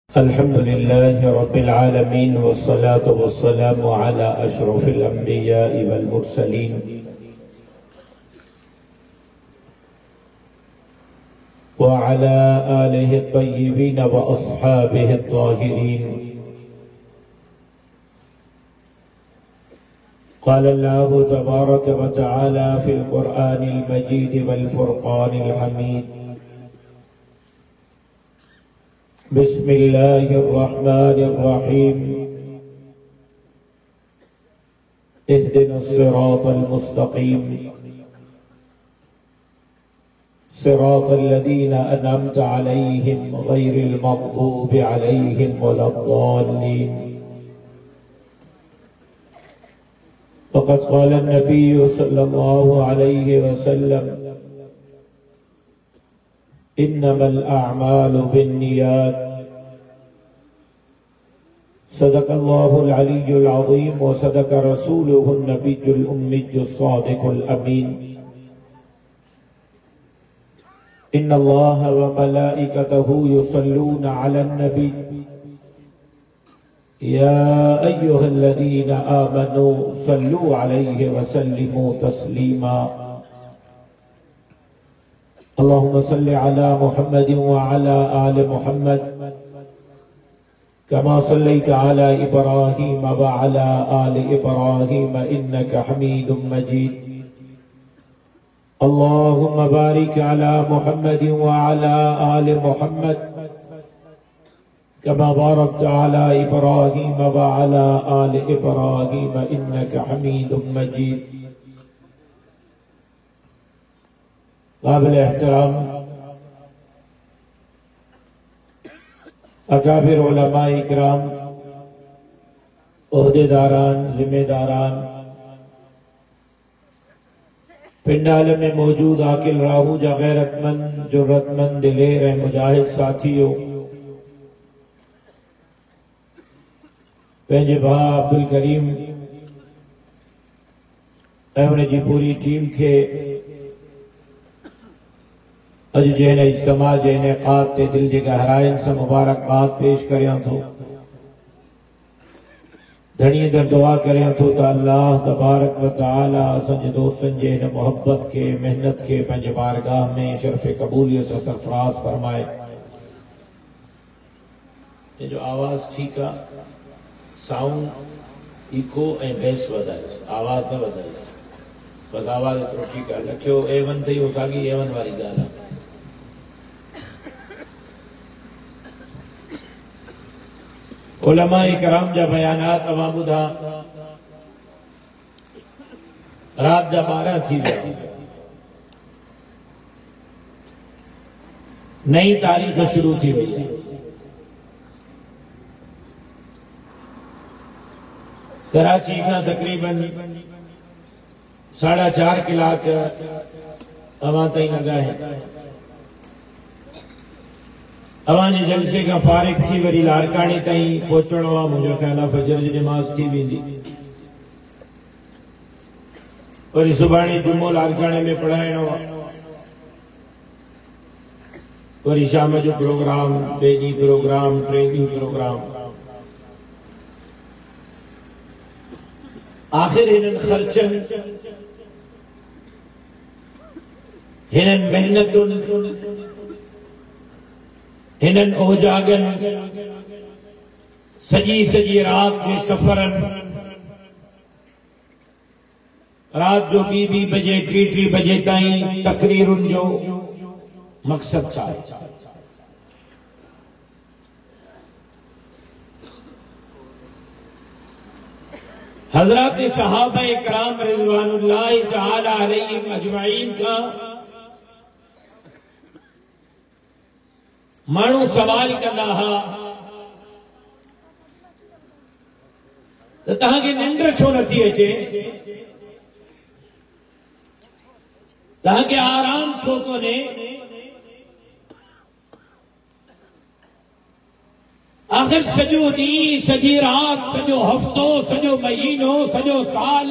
अल्हम्दुलिल्लाहि रब्बिल आलमीन वस्सलातु वस्सलामु अला अशरफिल अंबियाइ वल मुरसलीन व अला आलिहि तय्यिबीन व अस्हाबिहि ताहिरीन। क़ाल अल्लाहु तबारक व तआला फ़िल क़ुरआनिल मजीद वल फ़ुरक़ानिल हमीद। बिस्मिल्लाहिर्रहमानिर्रहीम। इहदिनस सिरातल मुस्तक़ीम सिरातल लज़ीना अनअमता अलैहिम गैरिल मग़ज़ूबि अलैहिम वलद्दाल्लीन। वक़द क़ाल नबी सल्लल्लाहु अलैहि वसल्लम इन्नमल अअमालु बिन्नियात। सदक़ल्लाहुल अलिय्युल अज़ीम व सदक़ रसूलुहुन नबियुल उम्मियुस सादिक़ुल अमीन। इन्नल्लाहा व मलाइकतहु युसल्लूना अलन नबी या अय्युहल्लज़ीना आमनू सल्लू अलैहि व सल्लिमू तस्लीमा। अल्लाहुम्मा सल्लि अला मुहम्मदिन व अला आलि मुहम्मद कमा सल्लैता अला इब्राहीम व अला आलि इब्राहीम इन्नका हमीदुम मजीद। अल्लाहुम्मा बारिक अला मुहम्मदिन व अला आलि मुहम्मद कमा बारकता अला इब्राहीम व अला आलि इब्राहीम इन्नका हमीदुम मजीद। काबिल एहतराम अकाबिर उलमा इकराम, ओहदेदारान, जिम्मेदारान, पिंडाल में मौजूद आकिल राहूजा गैरतमंद जुर्रतमंद दिलेर मुजाहिद साथियों, पंहिंजे भाउ अब्दुल करीम ऐं उन जी पूरी टीम के अज जैन इज्तिमा जे इनेकाद ते दिल जे गहराइन से मुबारकबाद पेश करियां थो। धणीअ दर दुआ करियां थो त अल्लाह तबारक व तआला असांजे दोस्तनि जे हिन मोहब्बत के मेहनत के पंहिंजे बारगाह में शर्फ़ क़बूलियत सां सरफराज फरमाए। ये जो आवाज़ ठीक आ, साउंड इको ऐं बेस वधाइस, आवाज़ न वधाइस, बस आवाज़ एतिरो ठीक आहे। लखियो A1 अथई, उहो साॻी A1 वारी ॻाल्हि आहे। उलमा इकराम जा बयानात अवां ॿुधा। रात जा 12 थी विया, नई तारीख़ शुरू थी वई है। कराची खां तकरीबन 4.5 कलाक अवां ताईं लॻा आहिनि। अवां जे जलसे खां फारिग थी वरी लारकानी ताईं पहुचणो आहे। मुंहिंजो ख्याल आहे फजर जी नमाज़ थी वेंदी, वरी सुभाणे जुमो लारकाने में पढ़ाइणो आहे, वरी शाम जो प्रोग्राम, ॿिए ॾींहुं प्रोग्राम, टे ॾींहुं प्रोग्राम। आखिर हिननि ख़र्चनि, हिननि मेहनतुनि, हिननि ओजागनि, सजी सजी रात जे सफ़रनि, रात जो 2-2 बजे 3-3 बजे ताईं तकरीरुनि जो मक़सद छा आहे? हज़रात सहाबा इकराम रिज़वानुल्लाहि तआला अलैहिम अजमईन का माण्हू सवाल कंदा हा त तव्हांखे निंड छो नथी अचे, तव्हांखे आराम छो कोन्हे? आखिर सॼो ॾींहुं, सॼी रात, सॼो हफ़्तो, सॼो महीनो, सॼो साल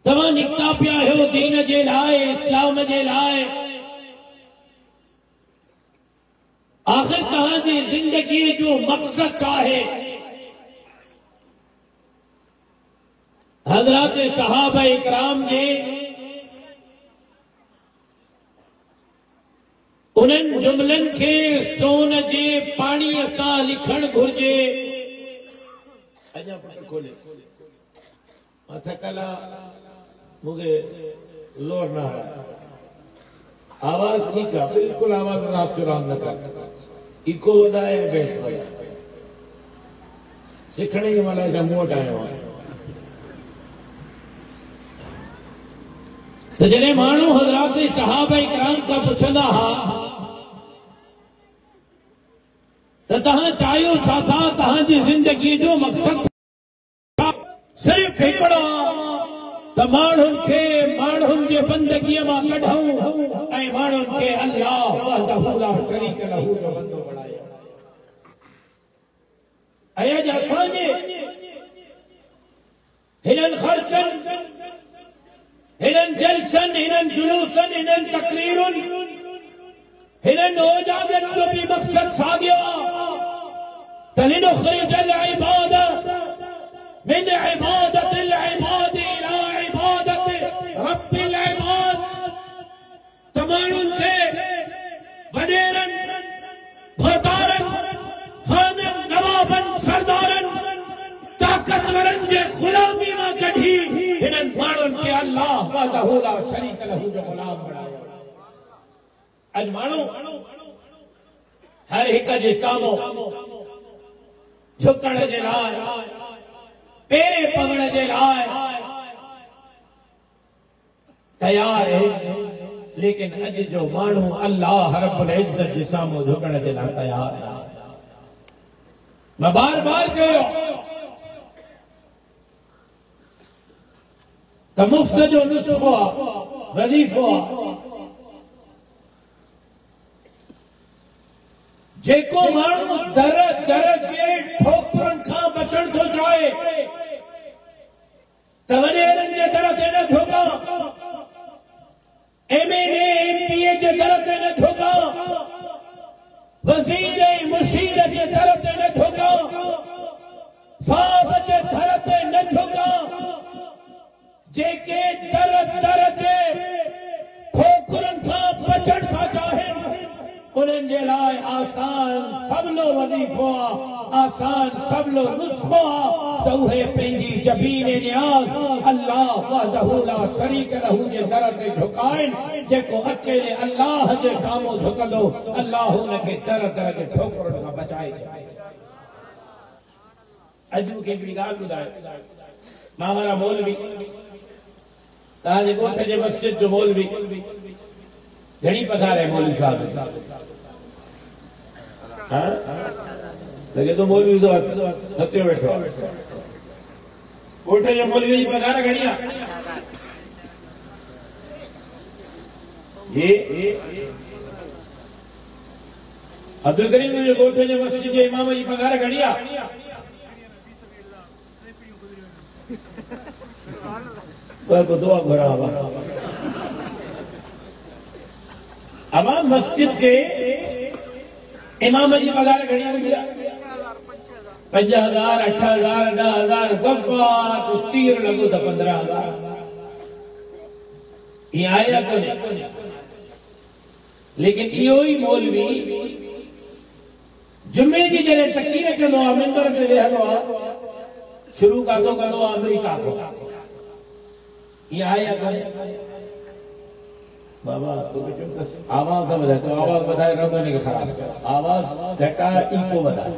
तव्हां निकिता पिया आहियो दीन जे लाइ, इस्लाम जे लाइ। आखिर तहां जी जिंदगी जो मकसद चाहे हजरत सहाबा इकराम ने उन्हनि जुमलन के सोन जे पानी सां लिखण घुर्जे। अजा पुट खोले माथा कला मुझे लोर ना आवाज ठीक है, बिल्कुल आवाज रात चुरा न कर इको वधाए बेस वधाए सिखने के वाला जमोट आयो है। तो जॾहिं माण्हू हज़रात सहाबा इकराम खां पुछंदा हा त तव्हां चाहियो छा था, तव्हांजी ज़िंदगी जो मक़सद सिर्फ़ हिकिड़ो त माण्हुनि जे बंदगीअ मां कढूं ऐं माण्हुनि खे अल्लाह वहदहु ला शरीक लहू जो बंदो बणायो। ऐं अॼु असांजे हिननि ख़र्चनि, हिननि जलसनि, हिननि जुलूसनि, हिननि तकरीरुनि, हिननि ओजादनि जो बि मक़सद साॻियो त लिनुख़रिजल इबाद मिन इबादतिल इबाद इला इबादति रब्बिल इबाद। त माण्हुनि खे वॾेरनि, भोतारनि, ख़ाननि, नवाबनि, सरदारनि, ताक़तवरनि जे ग़ुलामी मां कढी हिननि माण्हुनि खे अल्लाह वहदहु ला शरीक लहू जो ग़ुलाम बणायो। अॼु माण्हू हर हिक जे साम्हूं झुकण जे लाइ, पेरे पवण जे लाइ तयार है, लेकिन अॼु जो माण्हू अल्लाह रब्बुल इज्जत जे साम्हूं झुकण जे लाइ तयार है। मैं बार बार कयो त मुफ्त जो नुस्ख़ो आहे, वज़ीफ़ो आहे, जेको माण्हू दर दर जे ठोकरनि खां बचण थो चाहे त वॾेरनि जे दर ते न ठोका, MLA MP जे दर ते न ठोका, वज़ीर ऐं मुशीर जे दर ते न ठोका, साहब जे दर ते न ठोका। जेके दर दर जे ठोकरनि खां बचण था चाहिनि उन्हनि जे लाइ आसान सबलो वज़ीफ़ो आहे, आसान सबलो नुस्ख़ो आहे त उहे पंहिंजी जबीन नियाज़ अल्लाह वहदहु ला शरीक लहू जे दर ते झुकाइनि। जेको अकेले अल्लाह जे साम्हूं झुकंदो अल्लाह हुनखे दर दर जे ठोकरनि खां बचाए छॾे। अॼु मूंखे हिकिड़ी ॻाल्हि ॿुधायो, मां वारा मौलवी, तव्हांजे ॻोठ जे मस्जिद जो मौलवी घणी पघार है मौलवी साहब? लगे तो मौलवी तो हत्यो बैठो ॻोठ जे मौलवी जी पघार घणी आहे? अब्दुल करीम जे ॻोठ जे मस्जिद जे इमाम जी पघार घणी आहे? दुआ घुरा अमाम मस्जिद के इमाम जी पघार घणी मिली आहे? 5000, 8000, 10000 सफ़ा तो तीर लगो त 15000 ये आया कोन्हे। लेकिन इहो ई मौलवी जुमे जी जॾहिं तक़रीर कंदो आहे, मिंबर ते वेहंदो आहे, शुरू काथो कंदो आहे? अमेरिका को। ये आया कोन्हे। बाबा तो आवाज न वधाए, तो आवाज वधाए रहो ने खराब कर, आवाज घटा, इको वधाए,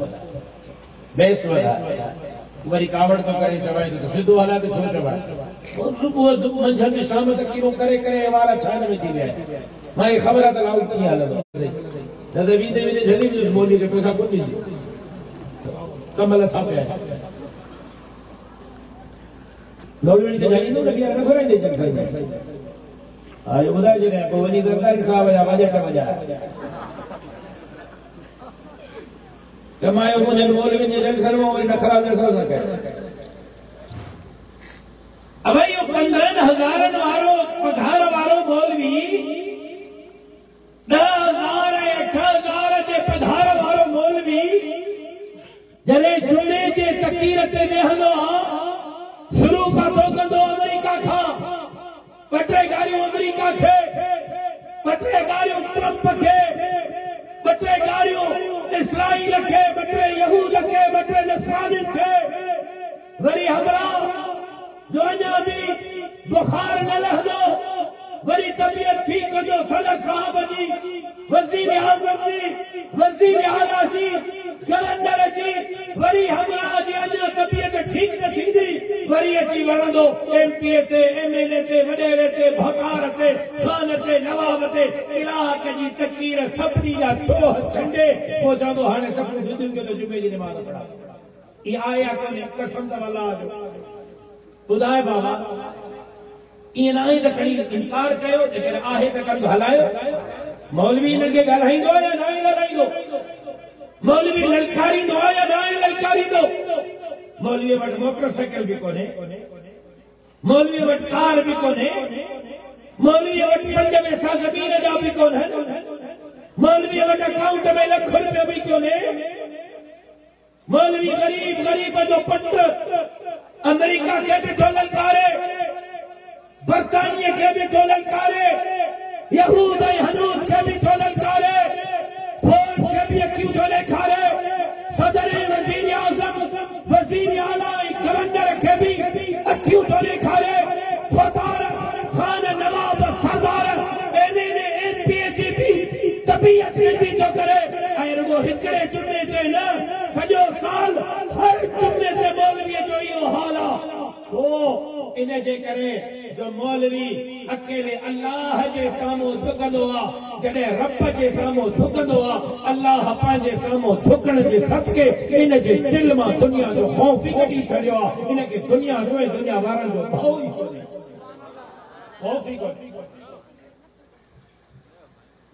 बेस वधाए, वरी कावड़ तो करे चवाई तो सिद्धो हला तो छो चवाई और सुबह मंझंदि शाम तक किरो करे करे वाला छान में थी गया। मां खबर है तो लाउड की हालत दादा वीदे वीदे जल्दी जो बोली के पैसा कोन दी कमल था पे मौलवी के जानी तो लगी न करे दे जग आज बुधाए जे को वनी करता कि साहब आवाज का मजा कमायो मुझे मौलवी ने जल सर्व और नखरा जैसा न करे। अब यो 15000 वारो पघार वारो मौलवी 10000 8000 जे पघार वारो जॾहिं जुमे जे तकीर ते वेहंदो शुरू खां थो कंदो अमेरिका खां ॿ टे ॻाल्हियूं अमेरिका खे ॿ टे ॻाल्हियूं ट्रम्प खे ॿ टे ॻाल्हियूं इसराइल खे ॿ टे यहूद खे ॿ टे नसरानियुनि खे वरी हमरा जो अञा बि बुखार न लहंदो वरी तबियत ठीक कंदो सदर साहब जी वजीर आज़म जी वजीर आला जी गवर्नर जी वरी हमरा जी अञा तबियत ठीक न थींदी वरी अची वणंदो MP ते MLA ते वडेरे ते भकार ते खान ते नवाब ते इलाक जी तकीर सभिनी जा छोह छंडे पोइ चवंदो हाणे सभु सिंधियुनि खे त जुमे जी नमाज़ पढ़ा इहा आया कोन्हे कसम अल्लाह जो ॿुधाए बाबा ईअं न आहे त खणी इनकार कयो जेकर आहे त कंदो हलायो मौलवी इन्हनि खे ॻाल्हाईंदो या न ॻाल्हाईंदो मौलवी ललकारींदो या न ललकारींदो मौलवी वटि मोटरसाइकिल बि कोन्हे मौलवी वटि कार बि कोन्हे मौलवी वटि 5 पैसा ज़मीन जा बि कोन्हनि मौलवी वटि अकाउंट में लख रुपया बि कोन्हे मौलवी गरीब जो पुट अमेरिका के भी तो ललकारे बरतानिया के भी तो ललकारे यहूद हनूद के भी तो ललकारे फौज के भी क्यों तो ललकारे सदर वजीर आज़म वजीर आला गवर्नर के भी क्यों तो ललकारे फतार खान नवाब सरदार एमपीएचपी तबीयत भी तो करे ऐं रुगो हिकड़े जुमे ते न सॼो साल हर जुमे ते मौलवी जो इहो हाल आहे छो इन जे करे जो मौलवी अकेले अल्लाह जे साम्हूं झुकंदो आहे जॾहिं रब जे साम्हूं झुकंदो आहे अल्लाह पंहिंजे साम्हूं झुकण जे सदके इन जे दिल मां दुनिया जो ख़ौफ़ ई कढी छॾियो आहे इन खे दुनिया रोए दुनिया वारनि जो भउ ई कोन्हे ख़ौफ़ ई कोन्हे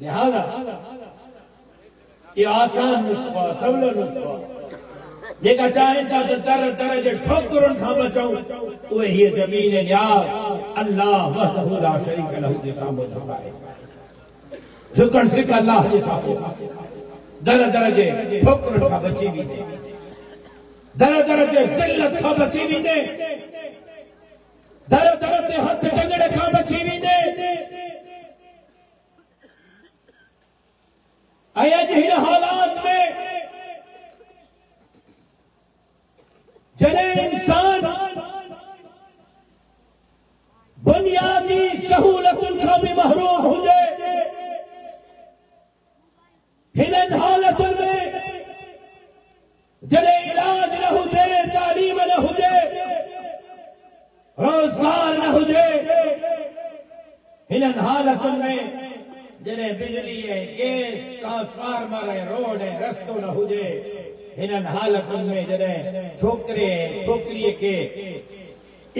लिहाज़ा ये आसान नुस्ख़ो आहे सवलो नुस्ख़ो आहे जेका चाहिनि था त दर दर जे ठोकरुनि खां बचूं उहे हीअ ज़मीन न्याज़ अल्लाह वहदहू ला शरीक लहू जे साम्हूं झुकाए झुकण सिख अल्लाह जे साम्हूं दर दर जे ठोकरुनि खां बची वेंदे दर दर जे ज़िल्लत खां बची वेंदे दर दर ते हथ टंगड़ खां बची वेंदे ऐं अॼु हिन हालात में जॾहिं इंसान बुनियादी सहूलतुनि खां बि महरूम हुजे हिननि हालतुनि में जॾहिं इलाज न हुजे तालीम न हुजे रोजगार न हुजे हिननि हालतुनि में जॾहिं बिजली ऐं गैस ट्रांसफार्मर ऐं रोड ऐं रस्तो न हुजे हिननि हालतुनि में जॾहिं छोकिरे छोकिरीअ खे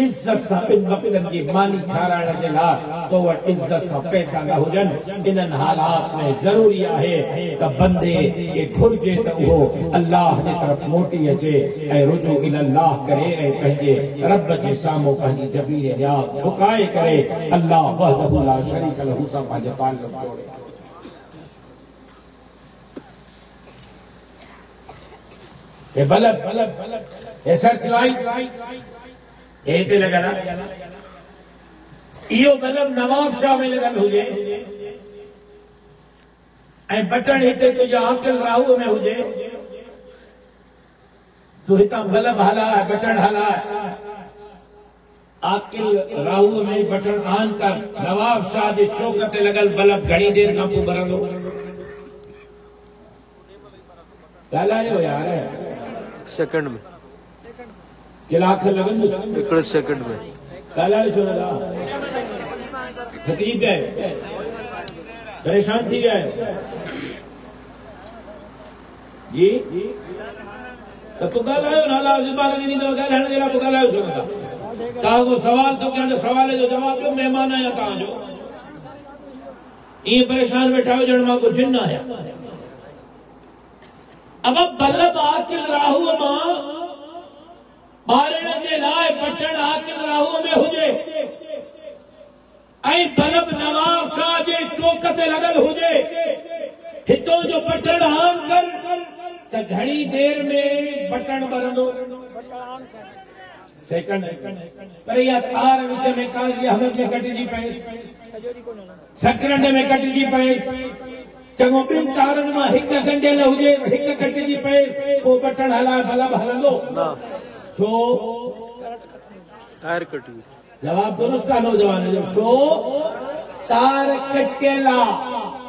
इज्जत सां ॿिनि वक़्तनि जी मानी ठाराइण जे लाइ तो वटि इज्जत सां पैसा न हुजनि इन्हनि हालात में ज़रूरी आहे त बंदे खे घुर्जे त उहो अल्लाह जे तरफ़ मोटी अचे ऐं रुजू इल्लाह करे ऐं पंहिंजे रब जे साम्हूं पंहिंजी ज़मीर न्याज़ झुकाए करे अल्लाह वहदहू ला शरीक लहू सां पंहिंजो ताल्लुक़ जोड़े ये बल्ब ये सर्च लाइट ते लॻल इहो बल्ब नवाब शाह में लॻल हुजे ऐं बटण हिते तुंहिंजा आकिल राहू में हुजे तूं हितां बल्ब हलाए बटण हलाए आकिल राहू में बटण ऑन कर नवाब शाह जे चौक ते लॻल बल्ब घणी देर खां पोइ बरंदो ॻाल्हायो यार सेकंड में कलाक लगंदो 1 सेकंड में ॻाल्हायो छो नथा थकिजी पिया परेशान थी विया जी त तूं ॻाल्हायो न अलाह ज़बान ॾिनी अथव ॻाल्हाइण जे लाइ पोइ ॻाल्हायो छो नथा तव्हांजो सवाल थो कयां त सवाल जो जवाब ॾियो महिमान आहियां तव्हांजो ईअं परेशान वेठा हुजण मां को जिन आहियां अब बल्ब आकिल राहू मां ॿारण जे लाइ बटण आकिल राहू में हुजे ऐं बल्ब नवाब शाह जे चौक ते लॻल हुजे हितों जो बटण ऑन कर तो घणी देर में बटन भरंदो सेकंड पर या तार विच में काजी अहमद में कटजी पएस सेकंड में कटजी पएस चङो ॿिनि तारनि मां हिकु गंढियल हुजे हिकु कटिजी पए पोइ बटन हलाए बल्ब हलंदो छो तार कटी जवाब दुरुस्त आहे नौजवान जो छो तार कटियल आहे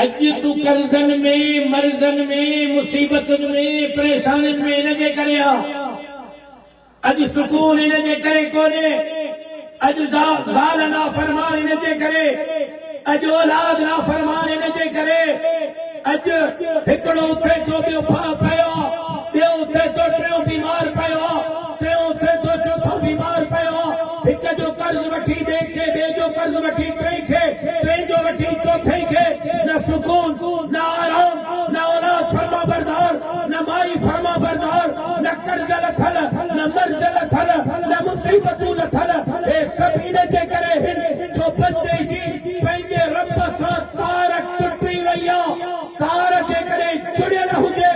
अॼु तूं कर्ज़नि में मर्ज़नि में मुसीबतुनि में परेशानियुनि में हिनजे करे आहे अॼु सुकून हिनजे करे कोन्हे अॼु ज़ाल नाफ़रमान हिनजे करे अॼु औलाद नाफ़रमान हिनजे करे अॼु हिकिड़ो उथे थो ॿियो पियो ॿियो उथे थो टियों बीमार पियो टियों उथे थो चोथों बीमार पियो हिक जो कर्ज़ वठी ॿिए खे ॿिए जो कर्ज़ वठी टे खे टे जो वठी चौथे खे न सुकून न आराम न औलाद फर्मा बरदार न माई फर्मा बरदार न कर्ज़ लथल न मर्ज़ लथल न मुसीबतूं लथल हे सभु हिनजे करे छो बंदे जी पंहिंजे रब सां तार टुटी वई आहे तार जे करे जुड़ियल हुजे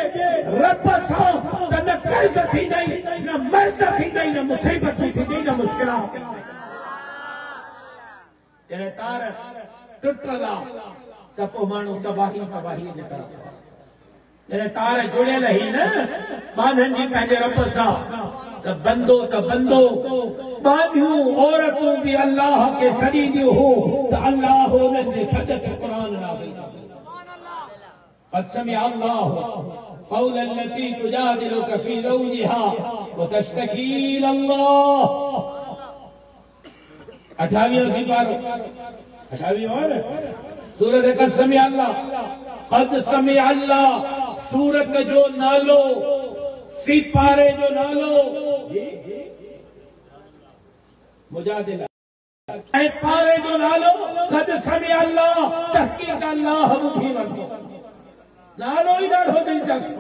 रब सां त न कर्ज़ थींदई न मर्ज़ थींदई न मुसीबत थींदी न मुश्किलात जॾहिं तार टुटल आहे त पोइ माण्हू तबाही तबाही जे तरफ़ जॾहिं तार जुड़ियल ई न बांधनि जी पंहिंजे रब सां त बंदो बांधियूं औरतूं बि अल्लाह खे सॾींदियूं हो त अल्लाह उन्हनि जे सॾ ते क़ुरान नाज़िल قد سمع الله قول التي تجادلك في زوجها وتشتكي إلى الله 28 सिपारो 28 और सूरत قد سمع الله قد سمع الله सूरत जो नालो सिपारे जो नालो मुजादिला ऐं पारे जो नालो قد سمع الله तहकीक अल्लाह मुखी वरतो नालो ही ॾाढो दिलचस्प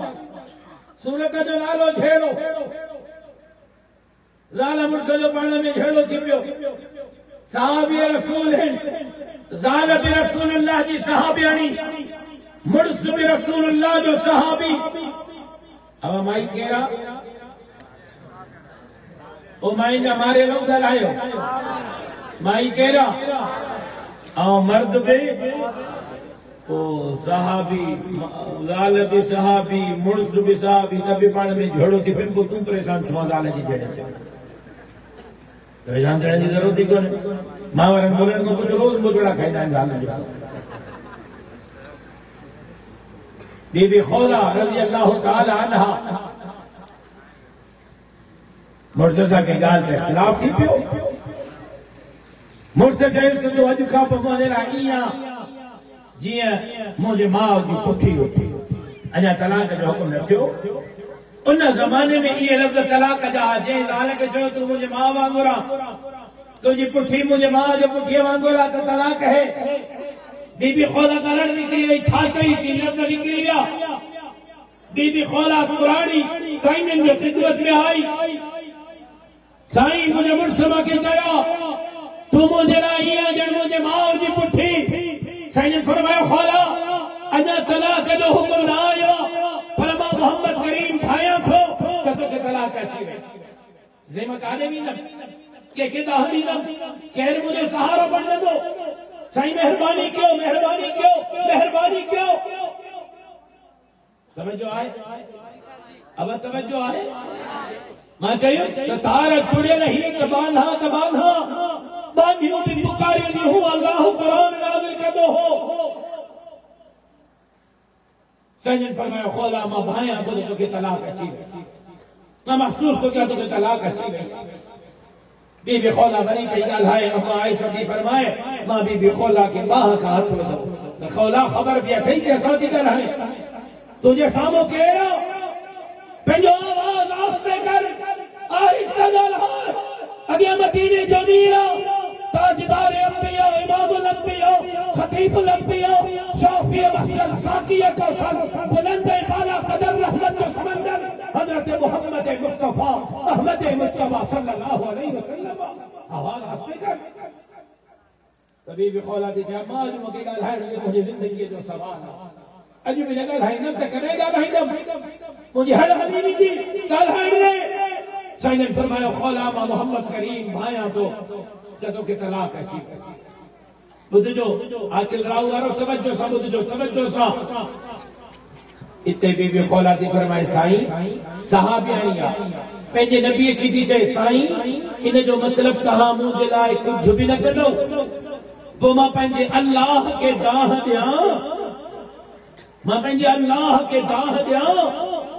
सूरत जो नालो झेड़ो ज़ाल मुर्स जो पाण में झेड़ो थी पियो सहाबी रसूल आहिनि ज़ाल बि रसूल अल्लाह जी सहाबियाणी मुर्स बि रसूल अल्लाह जो सहाबी अब माई केरा ओ माई जा मारे लो ॻाल्हायो माई केरा ऐं मर्द बि ओ सहाबी ज़ाल बि सहाबी मुर्स बि सहाबी त बि पाण में झेड़ो थी पियो तूं परेशान छो ज़ाल जी जड़े परेशान थियण जी ज़रूरत ई कोन्हे मावरनि ॿोलनि खां कुझु रोज़ मोजड़ा खाईंदा आहिनि ज़ाल जो बीबी खौला रज़ी अल्लाह ताला अन्हा मुर्स सां कंहिं ॻाल्हि ते इख़्तिलाफ़ थी पियो मुर्स चयुसि तो अॼु खां पोइ मुंहिंजे लाइ ईअं जीअं मुंहिंजे माउ जी पुठी उथी अञा तलाक जो हुकुम न थियो उन ज़माने में इहे लफ़्ज़ तलाक जा जंहिं ज़ाल खे चयो तूं मुंहिंजे माउ वांगुरु आहे तुंहिंजी पुठी मुंहिंजे माउ जे पुठीअ वांगुरु आहे त तलाक है बीबी खौला का रण निकिरी वई छा चई थी लफ़्ज़ निकिरी विया बीबी खौला पुराणी साईं जो ख़िदमत में आई साईं मुंहिंजे मुड़ुस मूंखे चयो तूं मुंहिंजे लाइ ईअं ॼण मुंहिंजे माउ जी पुठी साईं फरमायो खौला अञा तलाक जो हुकुम न आयो पर मां मोहम्मद करीम ठाहियां थो त तोखे तलाक अची वई ज़िम काॾे वेंदमि कंहिंखे दाह ॾींदमि केरु मुंहिंजो सहारो बणंदो साईं मेहरबानी कयो मेहरबानी कयो मेहरबानी कयो तवज्जो आहे अब तवज्जो आहे मां चयो त तार जुड़ियल ही त बांधा बांधियूं बि पुकारींदियूं हूं अल्लाह क़ुरान नाज़िल कंदो हो साईं फरमायो खौला मां भायां थो त तोखे तलाक अची वई मां महसूस थो कयां तोखे तलाक अची वई बीबी खौला वरी पई ॻाल्हाए अम्मा आयशा थी फरमाए मां बीबी खौला खे बाह खां हथ विधो त खौला ख़बर पई अथई कि असां थी ॻाल्हाए तुंहिंजे साम्हूं केरु पंहिंजो आवाज़ आस्ते कर आहिस्ते ॻाल्हाए अॻियां मदीने जो मीर ताजदार अंबिया इमामुल अंबिया खतीबुल अंबिया शाफी महसन साकी कौसर बुलंद बाला कदर रहमत का समंदर हजरत मोहम्मद मुस्तफा अहमद मुस्तफा सल्लल्लाहु अलैहि वसल्लम आवाज आस्ते कर तभी भी खौला थी क्या मां मुझे ॻाल्हाइण जो मुंहिंजी ज़िंदगीअ जो सवाल आहे अॼु बि न ॻाल्हाईंदमि त कॾहिं ॻाल्हाईंदमि मुंहिंजी हर हली वेंदी ॻाल्हाइण साईं जन फरमायो खौला मां मोहम्मद करीम भाया तो जदों के तलाक अची ॿुधजो आकिल राव वारो तवज्जो सां ॿुधजो तवज्जो सां इते बीबी खौला थी फरमाए साईं सहाबियाणी आहे पंहिंजे नबीअ खे थी चए साईं इन जो मतिलबु तव्हां मुंहिंजे लाइ कुझु बि न कंदो पोइ मां पंहिंजे अल्लाह खे दाह ॾियां मां पंहिंजे अल्लाह खे दाह ॾियां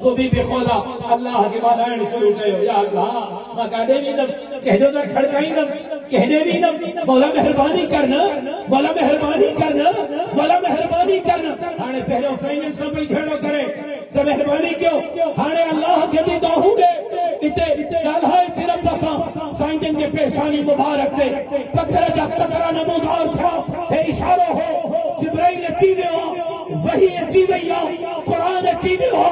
पोइ बीबी खौला अल्लाह खे ॻाल्हाइण शुरू कयो या अल्लाह मां काॾे वेंदमि कंहिंजो दर खड़काईंदमि कहने भी न मौला मेहरबानी करना मौला मेहरबानी करना मौला मेहरबानी करना हाणे पहिरियों साईं सां पई झगड़ो करे त मेहरबानी क्यों हाणे अल्लाह खे बि दाहूं ॾे इते ॻाल्हाए सिर्फ़ असां साईं जन जे पेशानी मुबारक ते पत्थर जा कतरा नमूदार थिया हे इशारो हो जिब्राइल अची वियो वही अची वई आहे क़ुरान अची वियो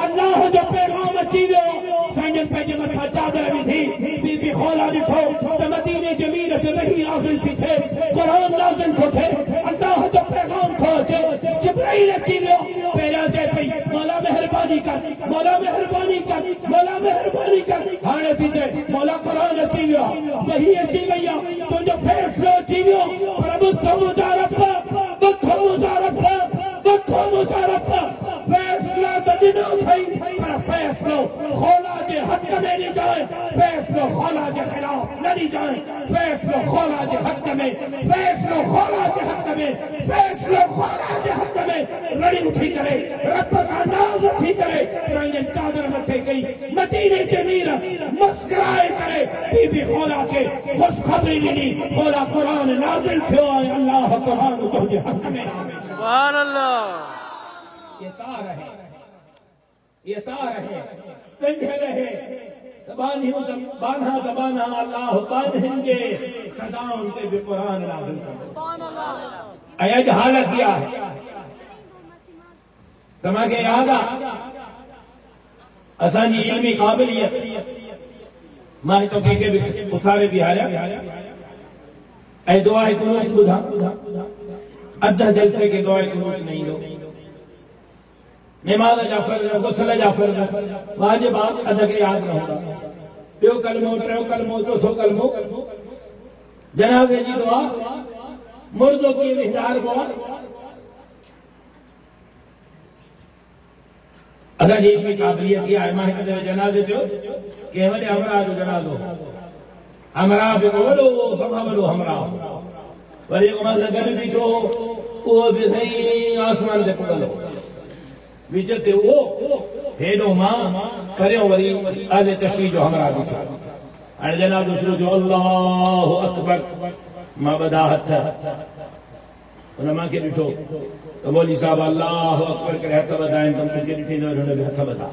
अल्लाह जो पैगाम अची वियो साईं जन पंहिंजे मथां चादर विधी बीबी खौला ॾिठो त मदीने जमीन ते वही नाज़िल थी थिए क़ुरान नाज़िल थो थिए अल्लाह जो पैगाम थो अचे जिब्राइल अची वियो पहिरियां चए पई मौला मेहरबानी कर मौला मेहरबानी कर मौला मेहरबानी कर हाणे थी चए मौला क़ुरान अची वियो वही अची वई आहे तुंहिंजो फ़ैसिलो अची वियो पर ॿुधो मुंहिंजा रब फैसला तो ॾिनो अथई पर फैसलो खौला जे हक़ में न जाए फैसलो खौला जे खिलाफ न जाए फैसलो खौला जे हक़ में फैसलो खौला जे हक़ में फैसलो खौला जे हक़ में लड़ी उठी करे रब सां नाज़ उठी करे साईं जन चादर मथे कई मदीने जमीन मुस्कुराए करे बीबी खौला खे ख़ुशख़बरी ॾिनी खौला क़ुरान नाज़िल थियो आहे अल्लाह क़ुरान तुंहिंजे हक़ में सुभान अल्लाह ये तार है पंजे रहे बाना ज़बाना अल्लाह बानहिंजे सदाउन ते भी कुरान नाज़िल कर सुभान अल्लाह अज हालत किया है तमाके याद आ असांजी इल्मी काबिलियत मां तो के भी उथारे बिहारिया ऐ दुआ कुनूत बुधा अधा जलसे के दुआ कुनूत नहीं दो नमाज जा फर्ज गुस्ल जा फर्ज वाजिबात अद के याद न होगा बियो कलमो टियों कलमो चौथो कलमो जनाज़े जी दुआ मुर्दो की विहार बोल असा जी की काबिलियत की है मां कदे जनाज़े जो के वडे हमरा जो जनाज़ो हमरा बि वडो सभा वडो हमरा वरी को मां गड बीठो वो भी सही आसमान ते पड़लो विजते वो हेडो मां करियो वरी आले तशरीह जो हमरा बीठो हाणे जनाज़ो शुरू जो अल्लाहु अकबर मां बदा हथ उन मां के ॾिठो त मौली साहब अल्लाहु अकबर करे हथ वधाइनि त मूंखे ॾिठी हुन बि हथ वधा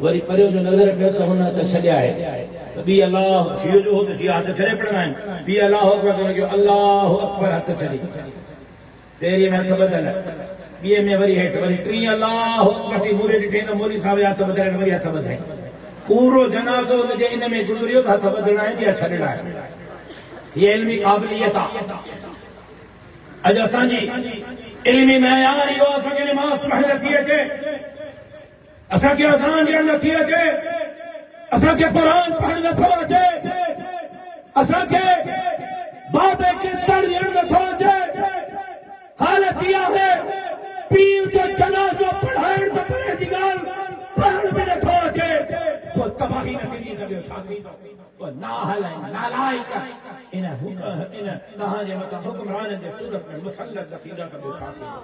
वरी परियो जो नज़र पियसि हुन हथ छॾिया आहे त ॿी अल्लाह शियो जो हो त शिया हथ छॾे पड़ंदा आहिनि ॿी अल्लाहु अकबर करे लॻियो अल्लाहु अकबर हथ छॾी पहिरीं में हथ बदल ॿिए में वरी हेठि वरी टीं अल्लाहु अकबर थी मूरे ॾिठे त मौली साहब हथ वधाइनि वरी हथ वधाई पूरो जनाज़ो हुनजे इन में गुज़रियो त हथ वधणा आहिनि या छॾणा आहिनि हीअ इल्मी क़ाबिलियत आहे अज असांजी इल्मी मयार इहो असांखे नमाज़ पढ़ण नथी अचे असांखे अज़ान ॾियण नथी अचे असांखे क़ुरान पढ़ण नथो अचे असांखे बाबे खे दर ॾियण नथो अचे हालत इहा आहे पीउ जो जनाज़ो पढ़ाइण त परे जी ॻाल्हि पढ़ण बि नथो अचे पोइ तबाही न थींदी त ॿियो छा थींदो नाहल नालायक इन तव्हांजे मथां हुक्मराननि जे सूरत में मुसलत थींदा त ॿियो छा थींदो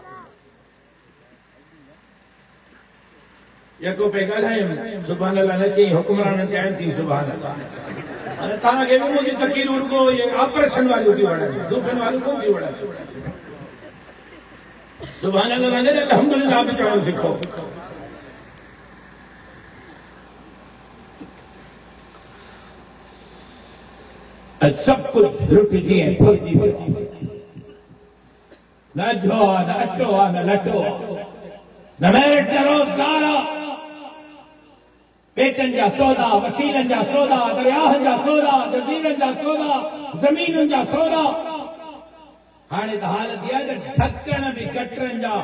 यको पे ॻाल्हायूं सुभान अल्लाह न चई हुक्मराननि ते आहिनि थी सुभान अल्लाह हाणे तव्हांखे बि मुंहिंजी तक़रीरूं रुॻो ऑपरेशन वारियूं थी वणनि सूफ़नि वारियूं कोन थी वणनि सुभान अल्लाह न अल्हम्दुलिल्लाह बि चवणु सिखो सब कुछ लुट दिए फुर्ती न जो न अटो न लटो न मेरिट न रोजगार पेटन जा सौदा वसीलन जा सौदा दरियाहन जा सौदा जजीरन जा सौदा जमीनन जा सौदा हाणे त हालत इहा त ढकण बि कटरनि जा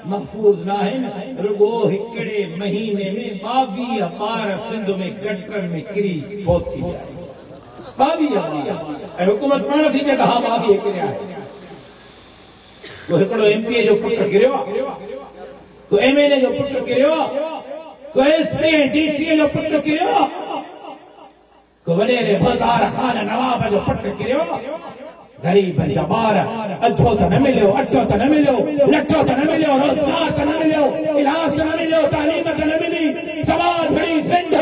महफ़ूज़ न आहिनि। रुगो हिकिड़े महीने में 22 ॿार सिंध में कटरनि में किरी फौत थी विया। 22 ऐं हुकूमत पाण थी चए त हा 22 किरिया आहे। को हिकिड़ो एमपीए जो पुटु किरियो आहे, को एमएलए जो पुटु किरियो आहे, को एसपी ऐं डीसीए जो पुटु किरियो आहे, को वॾेरे बदार खान नवाब जो पुटु किरियो आहे। गरीबनि जा ॿार अछो त न मिलियो, अटो त न मिलियो, लटो त न मिलियो, रोज़गार त न मिलियो, इलाज त न मिलियो, तालीम त न मिली, समाज घड़ी सिंध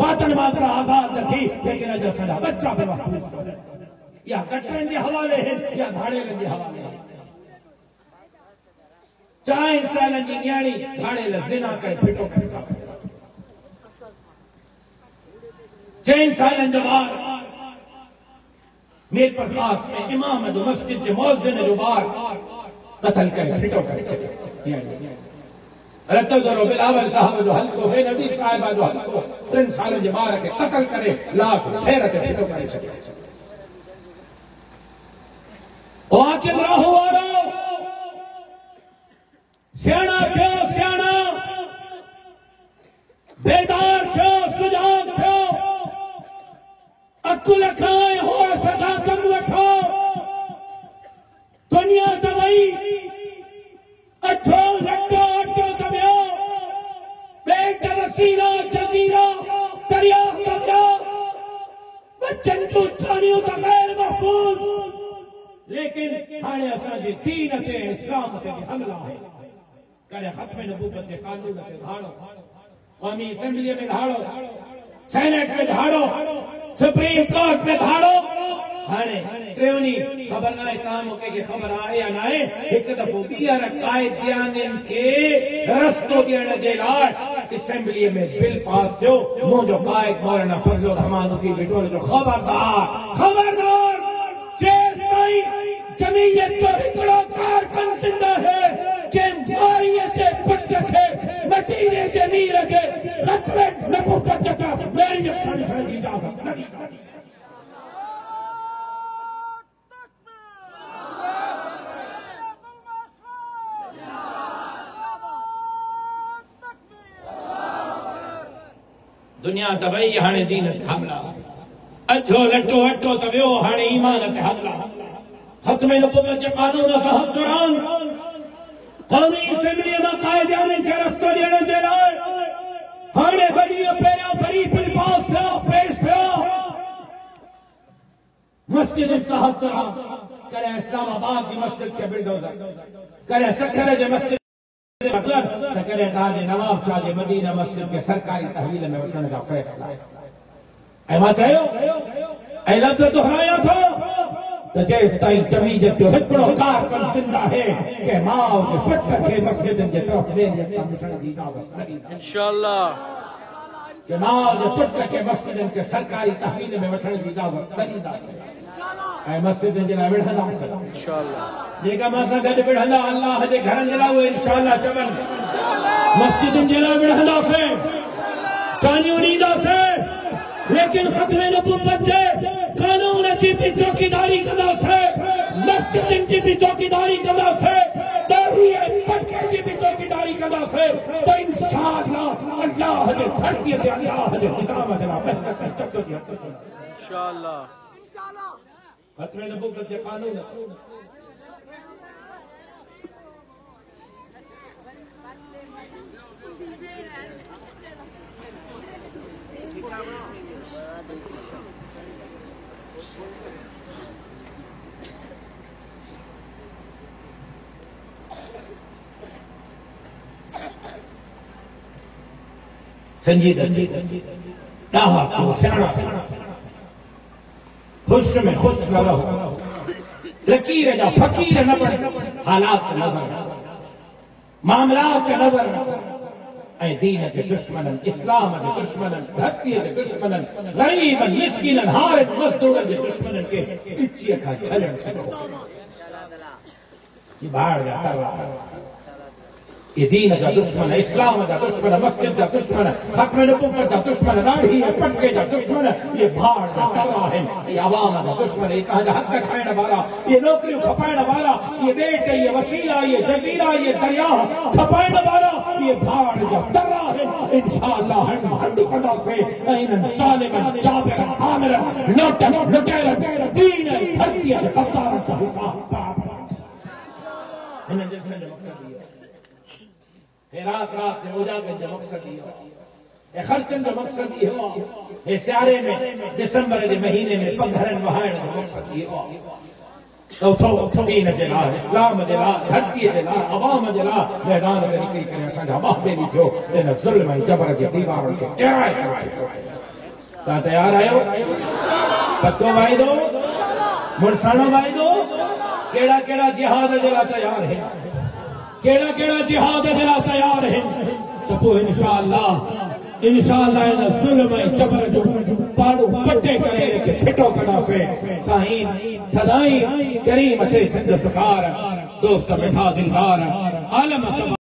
वातन मात्र आज़ाद न थी, लेकिन अॼु असांजा बच्चा बि महफ़ूज़ या कटरनि जे हवाले आहिनि या धाड़ेलनि जे हवाले आहिनि। 4 सालनि जी न्याणी धाड़ेल ज़िना करे फिटो करे, 4 सालनि जो ॿार मीरपुर खास में इमाम जो मस्जिद जे मौज़िन जो ॿार क़त्ल करे फिटो करे छॾियो। रतो दरो बिलावल साहब जो हल्को है, नबी साहिबा जो हल्को 3 सालनि जे ॿार खे क़त्ल करे लाश ठेर ते फिटो करे छॾियो। ओ आकिल राहो वारो सियाणा थियो, सियाणा बेदार थियो, सुजाग थियो, अकुल खाए हो सदा कम वठो। दुनिया दवाई अछो लटो अटो दबियो, पेट वसीला जजीरा दरिया दबियो, बच्चन जो छानियो त गैर महफूज। लेकिन हाणे असांजे दीन ते इस्लाम ते हमला है। करे खत्म नबूवत के कानून ते धाड़ो, कौमी असेंबली में धाड़ो, सेनेट में धाड़ो, सुप्रीम कोर्ट में धाड़ो। हाणे टेवनी खबर ना है काम के खबर आए या ना है। एक दफो ॿीहर कायदियाननि खे रस्तो ॾियण जे लाइ असेंबली में बिल पास थियो। मुंहिंजो कायद मौलाना फजलुर रहमान थी वेठो जो खबरदार खबरदार जेसिताईं जमीयत जो हिकिड़ो कारकुन ज़िंदा है के मारीअ जे पुट खे मदीने जे मीर खे ख़त्म नबूवत जी तरफ़ मेरी अफ़सानी जी इजाज़त न ॾींदासीं। दुनिया त वई हाणे दीन ते हमला, अछो लटो अटो त वियो हाणे ईमान ते हमला। खत्म नबूवत जे कानून सां हथरान कौमी असेंबली में कायदियाननि खे रस्तो ॾियण जे लाइ हाणे वॾी पहिरियों वरी बिल पास थियो, पेश थियो। मस्जिद सां हथरान करे इस्लामाबाद जी मस्जिद खे बिल्डोज़र करे, सखर जे मस्जिद मतलब करे ताजे नवाब शाह जे मदीना मस्जिद के सरकारी तहवील में वठण का फैसला। ऐं मां चयो ऐं लफ़्ज़ दोहराया थो त जेसिताईं जमीयत जो हिकिड़ो कारकुन ज़िंदा है के माउ जे पुट खे मस्जिद जे तरफ़ वेझे सां ॾिसण जी इजाज़त न ॾींदासीं इंशाअल्लाह। के माउ जे पुट खे मस्जिदनि खे सरकारी तहवील में वठण जी इजाज़त न ॾींदासीं ऐं मस्जिदनि जे लाइ विढ़ंदासीं इंशाअल्लाह। जेका मां सां गॾु विढ़ंदा अल्लाह जे घरनि जे लाइ उहे इंशाअल्लाह चवनि, मस्जिदनि जे लाइ विढ़ंदासीं, चानियूं ॾींदासीं, लेकिन खत्म नबूवत जे कानून जी भी चौकीदारी कंदासीं, मस्जिदनि जी भी चौकीदारी कंदासीं, दाढ़ीअ पटके जी भी चौकीदारी कंदासीं। त इंशाअल्लाह अल्लाह जे धरतीअ ते अल्लाह जे निज़ाम जे लाइ इंशाअल्लाह खत्म नबूवत जे कानून संजीदा डाहा थियो, सियाणा खुश में खुश न रहो, लकीर जा फकीर न बनो, हालात नजर मामलात नजर ऐं दीन के दुश्मनन, इस्लाम के दुश्मनन, धरती के दुश्मनन, गरीबन मिस्किनन, हारिन मजदूरन के दुश्मनन के किच्ची का छलण सिखो। ये बाढ़ जा तरला ये दीन का दुश्मन है, इस्लाम का दुश्मन है, मस्जिद का दुश्मन है, खत्म नबुव्वत का दुश्मन है, दाढ़ी है पटके का दुश्मन है, ये भाड़ का तला है, ये अवाम का दुश्मन है, ये कहा हक खाने वाला, ये नौकरी खपाने वाला, ये बेटे, ये वसीला, ये जजीरा, ये दरिया खपाने वाला, ये भाड़ का तला है। इंशाअल्लाह हम हड्डी कटा से इन सालिमन जाबिर आमिर नोट लुटेरा दीन धरती है कफ्तार का हिसाब इन जैसे मकसद है रात रात उजागर जो मकसद है खर्चन जो मकसद है ये स्यारे में दिसंबर के महीने में पत्थरन वहाण जो मकसद है तो दीन जे लाइ इस्लाम जे लाइ धरती जे लाइ अवाम जे लाइ मैदान में निकिरी करे असांजा बाबे बि जो इन ज़ुल्म ऐं जबर जे दीवारनि खे टेराए तव्हां तयार आहियो पतो वाइदो मुड़साणो वाइदो कहिड़ा कहिड़ा जिहाद जे लाइ तयार आहिनि केड़ा केड़ा जिहाद जे लाइ तयार आहिनि त पोइ इंशाअल्लाह इन ज़ुल्म ऐं जबर जो पाड़ो पटे करे रखे फिटो कढासीं साईं सदाई करीम थे सिंध सकार दोस्त मिठा दिलदार आलम